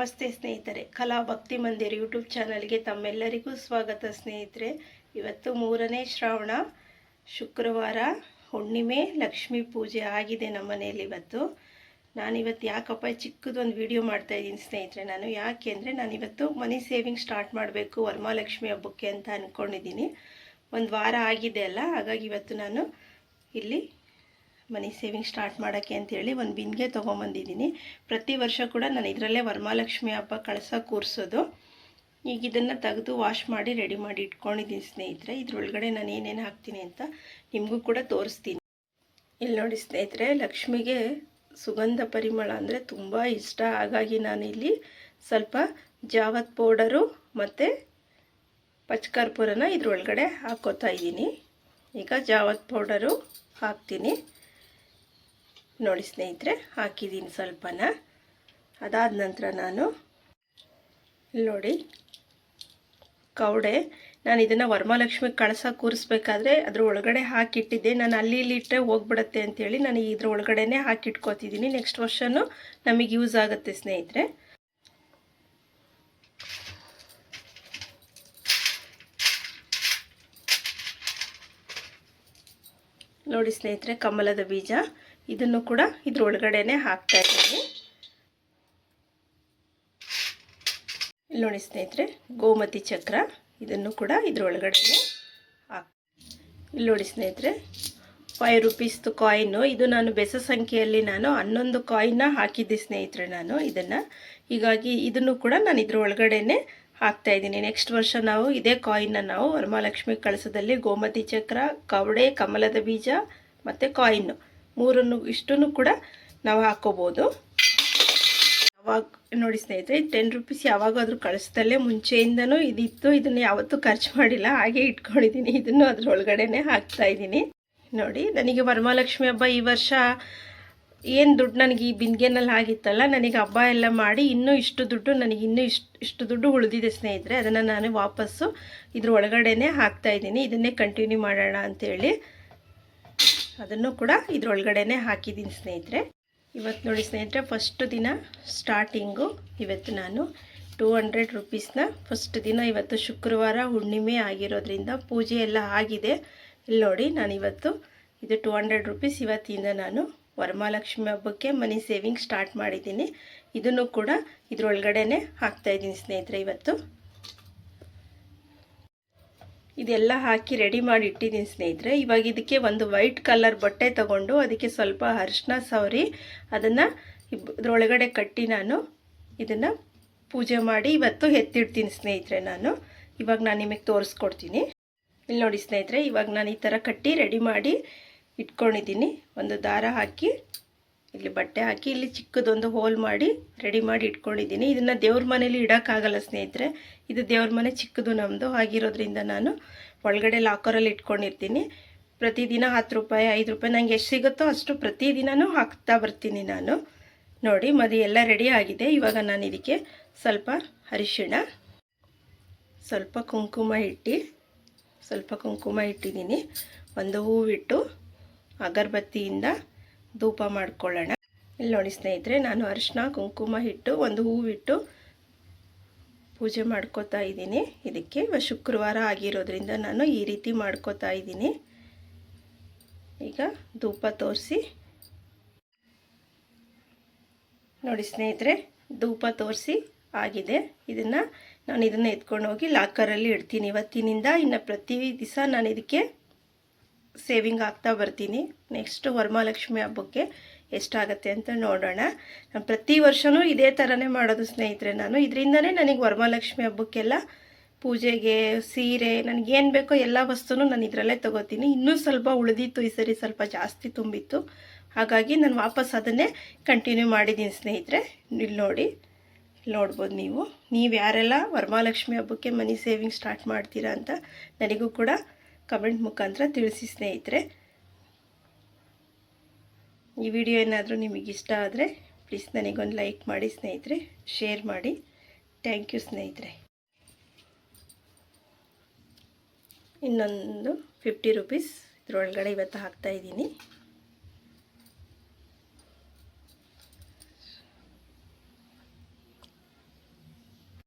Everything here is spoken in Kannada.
ನಮಸ್ತೆ ಸ್ನೇಹಿತರೆ, ಕಲಾ ಭಕ್ತಿ ಮಂದಿರ ಯೂಟ್ಯೂಬ್ ಚಾನಲ್ಗೆ ತಮ್ಮೆಲ್ಲರಿಗೂ ಸ್ವಾಗತ ಸ್ನೇಹಿತರೆ. ಇವತ್ತು 3ನೇ ಶ್ರಾವಣ ಶುಕ್ರವಾರ, ಹುಣ್ಣಿಮೆ, ಲಕ್ಷ್ಮೀ ಪೂಜೆ ಆಗಿದೆ ನಮ್ಮ ಮನೆಯಲ್ಲಿ. ನಾನಿವತ್ತು ಯಾಕಪ್ಪ ಚಿಕ್ಕದೊಂದು ವಿಡಿಯೋ ಮಾಡ್ತಾ ಇದ್ದೀನಿ ಸ್ನೇಹಿತರೆ. ಯಾಕೆ ಅಂದರೆ ನಾನಿವತ್ತು ಮನಿ ಸೇವಿಂಗ್ ಸ್ಟಾರ್ಟ್ ಮಾಡಬೇಕು ವರಮಹಾಲಕ್ಷ್ಮಿ ಹಬ್ಬಕ್ಕೆ ಅಂತ ಅಂದ್ಕೊಂಡಿದ್ದೀನಿ. ಒಂದು ವಾರ ಆಗಿದೆ ಅಲ್ಲ, ಹಾಗಾಗಿ ಇವತ್ತು ನಾನು ಇಲ್ಲಿ ಮನಿ ಸೇವಿಂಗ್ ಸ್ಟಾರ್ಟ್ ಮಾಡೋಕ್ಕೆ ಅಂತೇಳಿ ಒಂದು ಬಿನ್ಗೆ ತೊಗೊಂಬಂದಿದ್ದೀನಿ. ಪ್ರತಿ ವರ್ಷ ಕೂಡ ನಾನು ಇದರಲ್ಲೇ ವರಮಹಾಲಕ್ಷ್ಮಿ ಹಬ್ಬ ಕಳಸ ಕೂರಿಸೋದು. ಈಗ ಇದನ್ನು ತೆಗೆದು ವಾಶ್ ಮಾಡಿ ರೆಡಿ ಮಾಡಿ ಇಟ್ಕೊಂಡಿದ್ದೀನಿ ಸ್ನೇಹಿತರೆ. ಇದರೊಳಗಡೆ ನಾನು ಏನೇನು ಹಾಕ್ತೀನಿ ಅಂತ ನಿಮಗೂ ಕೂಡ ತೋರಿಸ್ತೀನಿ. ಇಲ್ಲಿ ನೋಡಿ ಸ್ನೇಹಿತರೆ, ಲಕ್ಷ್ಮಿಗೆ ಸುಗಂಧ ಪರಿಮಳ ಅಂದರೆ ತುಂಬ ಇಷ್ಟ. ಹಾಗಾಗಿ ನಾನು ಇಲ್ಲಿ ಸ್ವಲ್ಪ ಜಾವತ್ ಪೌಡರು ಮತ್ತು ಪಚ್ಕರ್ಪೂರನ ಇದರೊಳಗಡೆ ಹಾಕ್ಕೋತಾ ಇದ್ದೀನಿ. ಈಗ ಜಾವತ್ ಪೌಡರು ಹಾಕ್ತೀನಿ ನೋಡಿ ಸ್ನೇಹಿತರೆ, ಹಾಕಿದ್ದೀನಿ ಸ್ವಲ್ಪನ. ಅದಾದ ನಂತರ ನಾನು ನೋಡಿ ಕವಡೆ, ನಾನು ಇದನ್ನು ವರಮಹಾಲಕ್ಷ್ಮಿ ಕಳಸ ಕೂರಿಸ್ಬೇಕಾದ್ರೆ ಅದ್ರ ಒಳಗಡೆ ಹಾಕಿಟ್ಟಿದ್ದೆ. ನಾನು ಅಲ್ಲಿ ಇಲ್ಲಿ ಇಟ್ಟರೆ ಹೋಗ್ಬಿಡುತ್ತೆ ಅಂತೇಳಿ ನಾನು ಇದ್ರ ಒಳಗಡೆನೇ ಹಾಕಿಟ್ಕೋತಿದ್ದೀನಿ. ನೆಕ್ಸ್ಟ್ ವರ್ಷವೂ ನಮಗೆ ಯೂಸ್ ಆಗುತ್ತೆ ಸ್ನೇಹಿತರೆ. ನೋಡಿ ಸ್ನೇಹಿತರೆ, ಕಮಲದ ಬೀಜ ಇದನ್ನು ಕೂಡ ಇದ್ರೊಳಗಡೆನೆ ಹಾಕ್ತಾ ಇದ್ದೀನಿ. ಇಲ್ಲಿ ನೋಡಿ ಸ್ನೇಹಿತರೆ, ಗೋಮತಿ ಚಕ್ರ ಇದನ್ನು ಕೂಡ ಇದ್ರೊಳಗಡೆನೆ ಇಲ್ಲಿ ನೋಡಿ ಸ್ನೇಹಿತರೆ, 5 ರೂಪೀಸ್ದು ಕಾಯಿನು. ಇದು ನಾನು ಬೆಸ ಸಂಖ್ಯೆಯಲ್ಲಿ ನಾನು 11 ಕಾಯಿನ್ನ ಹಾಕಿದ್ದೆ ಸ್ನೇಹಿತರೆ ನಾನು ಇದನ್ನು. ಹೀಗಾಗಿ ಇದನ್ನು ಕೂಡ ನಾನು ಇದ್ರೊಳಗಡೆನೆ ಹಾಕ್ತಾ ಇದ್ದೀನಿ. ನೆಕ್ಸ್ಟ್ ವರ್ಷ ನಾವು ಇದೇ ಕಾಯಿನ್ನ ನಾವು ವರಮಹಾಲಕ್ಷ್ಮಿ ಕಳಸದಲ್ಲಿ ಗೋಮತಿ ಚಕ್ರ, ಕವಡೆ, ಕಮಲದ ಬೀಜ ಮತ್ತು ಕಾಯಿನ್ನು ಇಷ್ಟನ್ನು ಕೂಡ ನಾವು ಹಾಕ್ಕೋಬೋದು. ಅವಾಗ ನೋಡಿ ಸ್ನೇಹಿತರೆ, 10 ರೂಪೀಸ್ ಯಾವಾಗಾದರೂ ಕಳಿಸ್ದಲ್ಲೇ ಮುಂಚೆಯಿಂದನೂ ಇದಿತ್ತು. ಇದನ್ನು ಯಾವತ್ತೂ ಖರ್ಚು ಮಾಡಿಲ್ಲ, ಹಾಗೆ ಇಟ್ಕೊಂಡಿದ್ದೀನಿ. ಇದನ್ನು ಅದರೊಳಗಡೆನೆ ಹಾಕ್ತಾ ಇದ್ದೀನಿ. ನೋಡಿ, ನನಗೆ ವರಮಹಾಲಕ್ಷ್ಮಿ ಹಬ್ಬ ಈ ವರ್ಷ ಏನು ದುಡ್ಡು ನನಗೆ ಈ ಬಿಂದಿಗೆನಲ್ಲಿ ಆಗಿತ್ತಲ್ಲ, ನನಗೆ ಹಬ್ಬ ಎಲ್ಲ ಮಾಡಿ ಇನ್ನೂ ಇಷ್ಟು ದುಡ್ಡು ನನಗೆ ಇಷ್ಟು ದುಡ್ಡು ಉಳಿದಿದೆ ಸ್ನೇಹಿತರೆ. ಅದನ್ನು ನಾನು ವಾಪಸ್ಸು ಇದ್ರ ಒಳಗಡೆನೆ ಹಾಕ್ತಾ ಇದ್ದೀನಿ. ಇದನ್ನೇ ಕಂಟಿನ್ಯೂ ಮಾಡೋಣ ಅಂತೇಳಿ ಅದನ್ನು ಕೂಡ ಇದ್ರೊಳಗಡೆನೆ ಹಾಕಿದ್ದೀನಿ ಸ್ನೇಹಿತರೆ. ಇವತ್ತು ನೋಡಿ ಸ್ನೇಹಿತರೆ, ಫಸ್ಟ್ ದಿನ ಸ್ಟಾರ್ಟಿಂಗು ಇವತ್ತು ನಾನು 200 ರೂಪೀಸ್ನ ಫಸ್ಟ್ ದಿನ. ಇವತ್ತು ಶುಕ್ರವಾರ ಹುಣ್ಣಿಮೆ ಆಗಿರೋದ್ರಿಂದ ಪೂಜೆ ಎಲ್ಲ ಆಗಿದೆ. ಇಲ್ಲಿ ನೋಡಿ, ನಾನಿವತ್ತು ಇದು 200 ರೂಪೀಸ್ ಇವತ್ತಿಂದ ನಾನು ವರಮಹಾಲಕ್ಷ್ಮಿ ಹಬ್ಬಕ್ಕೆ ಮನಿ ಸೇವಿಂಗ್ ಸ್ಟಾರ್ಟ್ ಮಾಡಿದ್ದೀನಿ. ಇದನ್ನು ಕೂಡ ಇದ್ರೊಳಗಡೆನೆ ಹಾಕ್ತಾಯಿದ್ದೀನಿ ಸ್ನೇಹಿತರೆ. ಇವತ್ತು ಇದೆಲ್ಲ ಹಾಕಿ ರೆಡಿ ಮಾಡಿ ಇಟ್ಟಿದ್ದೀನಿ ಸ್ನೇಹಿತರೆ. ಇವಾಗ ಇದಕ್ಕೆ ಒಂದು ವೈಟ್ ಕಲರ್ ಬಟ್ಟೆ ತಗೊಂಡು ಅದಕ್ಕೆ ಸ್ವಲ್ಪ ಅರಿಶಿನ ಸವರಿ ಅದನ್ನು ಇದ್ರೊಳಗಡೆ ಕಟ್ಟಿ ನಾನು ಇದನ್ನು ಪೂಜೆ ಮಾಡಿ ಇವತ್ತು ಎತ್ತಿಡ್ತೀನಿ ಸ್ನೇಹಿತರೆ. ಇವಾಗ ನಾನು ನಿಮಗೆ ತೋರಿಸ್ಕೊಡ್ತೀನಿ. ಇಲ್ಲಿ ನೋಡಿ ಸ್ನೇಹಿತರೆ, ಇವಾಗ ನಾನು ಈ ಥರ ಕಟ್ಟಿ ರೆಡಿ ಮಾಡಿ ಇಟ್ಕೊಂಡಿದ್ದೀನಿ. ಒಂದು ದಾರ ಹಾಕಿ ಇಲ್ಲಿ ಬಟ್ಟೆ ಹಾಕಿ ಇಲ್ಲಿ ಚಿಕ್ಕದೊಂದು ಹೋಲ್ ಮಾಡಿ ರೆಡಿ ಮಾಡಿ ಇಟ್ಕೊಂಡಿದ್ದೀನಿ. ಇದನ್ನು ದೇವ್ರ ಮನೇಲಿ ಇಡೋಕ್ಕಾಗಲ್ಲ ಸ್ನೇಹಿತರೆ. ಇದು ದೇವ್ರ ಮನೆ ಚಿಕ್ಕದು ನಮ್ಮದು ಆಗಿರೋದ್ರಿಂದ ನಾನು ಒಳಗಡೆ ಲಾಕರಲ್ಲಿ ಇಟ್ಕೊಂಡಿರ್ತೀನಿ. ಪ್ರತಿದಿನ 10 ರೂಪಾಯಿ 5 ರೂಪಾಯಿ ನನಗೆ ಎಷ್ಟು ಸಿಗುತ್ತೋ ಅಷ್ಟು ಪ್ರತಿದಿನವೂ ಹಾಕ್ತಾ ಬರ್ತೀನಿ ನಾನು. ನೋಡಿ, ಮದಿ ಎಲ್ಲ ರೆಡಿ ಆಗಿದೆ. ಇವಾಗ ನಾನು ಇದಕ್ಕೆ ಸ್ವಲ್ಪ ಅರಿಶಿಣ, ಸ್ವಲ್ಪ ಕುಂಕುಮ ಇಟ್ಟಿದ್ದೀನಿ. ಒಂದು ಹೂವಿಟ್ಟು ಅಗರಬತ್ತಿಯಿಂದ ಧೂಪ ಮಾಡ್ಕೊಳ್ಳೋಣ. ಇಲ್ಲಿ ನೋಡಿ ಸ್ನೇಹಿತರೆ, ನಾನು ಅರಿಶಿನ ಕುಂಕುಮ ಇಟ್ಟು ಒಂದು ಹೂವಿಟ್ಟು ಪೂಜೆ ಮಾಡ್ಕೋತಾ ಇದ್ದೀನಿ. ಇದಕ್ಕೆ ಶುಕ್ರವಾರ ಆಗಿರೋದ್ರಿಂದ ನಾನು ಈ ರೀತಿ ಮಾಡ್ಕೋತಾ ಇದ್ದೀನಿ. ಈಗ ಧೂಪ ತೋರಿಸಿ ನೋಡಿ ಸ್ನೇಹಿತರೆ, ಧೂಪ ತೋರಿಸಿ ಆಗಿದೆ. ನಾನು ಇದನ್ನು ಎತ್ಕೊಂಡು ಹೋಗಿ ಲಾಕರಲ್ಲಿ ಇಡ್ತೀನಿ. ಇವತ್ತಿನಿಂದ ಇನ್ನು ಪ್ರತಿ ದಿವಸ ನಾನು ಇದಕ್ಕೆ ಸೇವಿಂಗ್ ಆಗ್ತಾ ಬರ್ತೀನಿ. ನೆಕ್ಸ್ಟ್ ವರಮಹಾಲಕ್ಷ್ಮಿ ಹಬ್ಬಕ್ಕೆ ಎಷ್ಟಾಗುತ್ತೆ ಅಂತ ನೋಡೋಣ. ನಾನು ಪ್ರತಿ ವರ್ಷವೂ ಇದೇ ಥರನೇ ಮಾಡೋದು ಸ್ನೇಹಿತರೆ. ಇದರಿಂದನೇ ನನಗೆ ವರಮಹಾಲಕ್ಷ್ಮಿ ಹಬ್ಬಕ್ಕೆಲ್ಲ ಪೂಜೆಗೆ ಸೀರೆ ನನಗೇನು ಬೇಕೋ ಎಲ್ಲ ವಸ್ತುನೂ ನಾನು ಇದರಲ್ಲೇ ತೊಗೋತೀನಿ. ಇನ್ನೂ ಸ್ವಲ್ಪ ಉಳಿದಿತ್ತು, ಈ ಸರಿ ಸ್ವಲ್ಪ ಜಾಸ್ತಿ ತುಂಬಿತ್ತು. ಹಾಗಾಗಿ ನಾನು ವಾಪಸ್ ಅದನ್ನೇ ಕಂಟಿನ್ಯೂ ಮಾಡಿದ್ದೀನಿ ಸ್ನೇಹಿತರೆ. ಇಲ್ಲಿ ನೋಡ್ಬೋದು ನೀವು ಯಾರೆಲ್ಲ ವರಮಹಾಲಕ್ಷ್ಮಿ ಹಬ್ಬಕ್ಕೆ ಮನಿ ಸೇವಿಂಗ್ ಸ್ಟಾರ್ಟ್ ಮಾಡ್ತೀರಾ ಅಂತ ನನಗೂ ಕೂಡ ಕಮೆಂಟ್ ಮುಖಾಂತರ ತಿಳಿಸಿ ಸ್ನೇಹಿತರೆ. ಈ ವಿಡಿಯೋ ಏನಾದರೂ ನಿಮಗಿಷ್ಟ ಆದರೆ ಪ್ಲೀಸ್ ನನಗೊಂದು ಲೈಕ್ ಮಾಡಿ ಸ್ನೇಹಿತರೆ, ಶೇರ್ ಮಾಡಿ. ಥ್ಯಾಂಕ್ ಯು ಸ್ನೇಹಿತರೆ. ಇನ್ನೊಂದು 50 ರೂಪೀಸ್ ಇದರೊಳಗಡೆ ಇವತ್ತು ಹಾಕ್ತಾಯಿದ್ದೀನಿ.